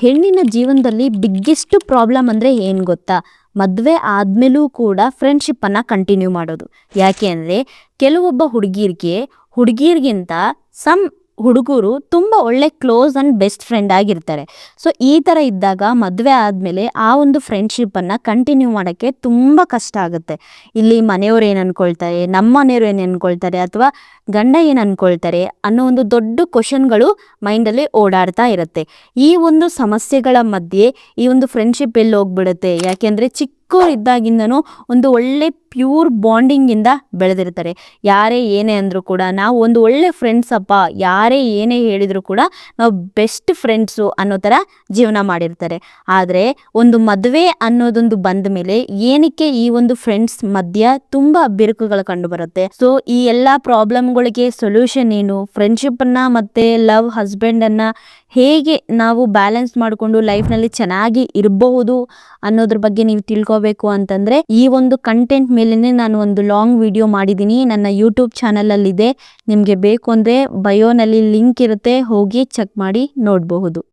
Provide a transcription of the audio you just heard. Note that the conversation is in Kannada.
ಹೆಣ್ಣಿನ ಜೀವನದಲ್ಲಿ ಬಿಗ್ಗೆಸ್ಟ್ ಪ್ರಾಬ್ಲಮ್ ಅಂದರೆ ಏನು ಗೊತ್ತಾ? ಮದುವೆ ಆದಮೇಲೂ ಕೂಡ ಫ್ರೆಂಡ್ಶಿಪ್ಪನ್ನು ಕಂಟಿನ್ಯೂ ಮಾಡೋದು. ಯಾಕೆ ಅಂದರೆ ಕೆಲವೊಬ್ಬ ಹುಡುಗಿರಿಗಿಂತ ಸಮ್ ಹುಡುಗರು ತುಂಬ ಒಳ್ಳೆ ಕ್ಲೋಸ್ ಆ್ಯಂಡ್ ಬೆಸ್ಟ್ ಫ್ರೆಂಡ್ ಆಗಿರ್ತಾರೆ. ಸೊ ಈ ಥರ ಇದ್ದಾಗ ಮದುವೆ ಆದಮೇಲೆ ಆ ಒಂದು ಫ್ರೆಂಡ್ಶಿಪ್ಪನ್ನು ಕಂಟಿನ್ಯೂ ಮಾಡೋಕ್ಕೆ ತುಂಬ ಕಷ್ಟ ಆಗುತ್ತೆ. ಇಲ್ಲಿ ಮನೆಯವ್ರು ಏನು ಅಂದ್ಕೊಳ್ತಾರೆ, ನಮ್ಮ ಮನೆಯವ್ರು ಏನು ಅಂದ್ಕೊಳ್ತಾರೆ, ಅಥವಾ ಗಂಡ ಏನು ಅಂದ್ಕೊಳ್ತಾರೆ ಅನ್ನೋ ಒಂದು ದೊಡ್ಡ ಕ್ವಶನ್ಗಳು ಮೈಂಡಲ್ಲಿ ಓಡಾಡ್ತಾ ಇರುತ್ತೆ. ಈ ಒಂದು ಸಮಸ್ಯೆಗಳ ಮಧ್ಯೆ ಈ ಒಂದು ಫ್ರೆಂಡ್ಶಿಪ್ ಎಲ್ಲಿ ಹೋಗ್ಬಿಡುತ್ತೆ? ಯಾಕೆಂದರೆ ಚಿಕ್ಕವರಿದ್ದಾಗಿಂದನೂ ಒಂದು ಒಳ್ಳೆ ಪ್ಯೂರ್ ಬಾಂಡಿಂಗಿಂದ ಬೆಳೆದಿರ್ತಾರೆ. ಯಾರೇ ಏನೇ ಅಂದರೂ ಕೂಡ ನಾವು ಒಂದು ಒಳ್ಳೆ ಫ್ರೆಂಡ್ಸ್ ಅಪ್ಪ, ಯಾರೇ ಏನೇ ಹೇಳಿದರೂ ಕೂಡ ನಾವು ಬೆಸ್ಟ್ ಫ್ರೆಂಡ್ಸು ಅನ್ನೋ ಥರ ಜೀವನ ಮಾಡಿರ್ತಾರೆ. ಆದರೆ ಒಂದು ಮದುವೆ ಅನ್ನೋದೊಂದು ಬಂದ ಮೇಲೆ ಏನಕ್ಕೆ ಈ ಒಂದು ಫ್ರೆಂಡ್ಸ್ ಮಧ್ಯ ತುಂಬ ಬಿರುಕುಗಳು ಕಂಡು ಬರುತ್ತೆ. ಸೊ ಈ ಎಲ್ಲ ಪ್ರಾಬ್ಲಮ್ಗಳಿಗೆ ಸೊಲ್ಯೂಷನ್ ಏನು, ಫ್ರೆಂಡ್ಶಿಪ್ಪನ್ನು ಮತ್ತು ಲವ್ ಹಸ್ಬೆಂಡನ್ನು ಹೇಗೆ ನಾವು ಬ್ಯಾಲೆನ್ಸ್ ಮಾಡಿಕೊಂಡು ಲೈಫ್ನಲ್ಲಿ ಚೆನ್ನಾಗಿ ಇರಬಹುದು ಅನ್ನೋದ್ರ ಬಗ್ಗೆ ನೀವು ತಿಳ್ಕೋಬೇಕು ಅಂತಂದರೆ ಈ ಒಂದು ಕಂಟೆಂಟ್ ಮೇಲೇ ನಾನು ಒಂದು ಲಾಂಗ್ ವಿಡಿಯೋ ಮಾಡಿದ್ದೀನಿ. ನನ್ನ ಯೂಟ್ಯೂಬ್ ಚಾನಲಲ್ಲಿದೆ. ನಿಮಗೆ ಬೇಕು ಅಂದರೆ ಬಯೋನಲ್ಲಿ ಲಿಂಕ್ ಇರುತ್ತೆ, ಹೋಗಿ ಚೆಕ್ ಮಾಡಿ ನೋಡಬಹುದು.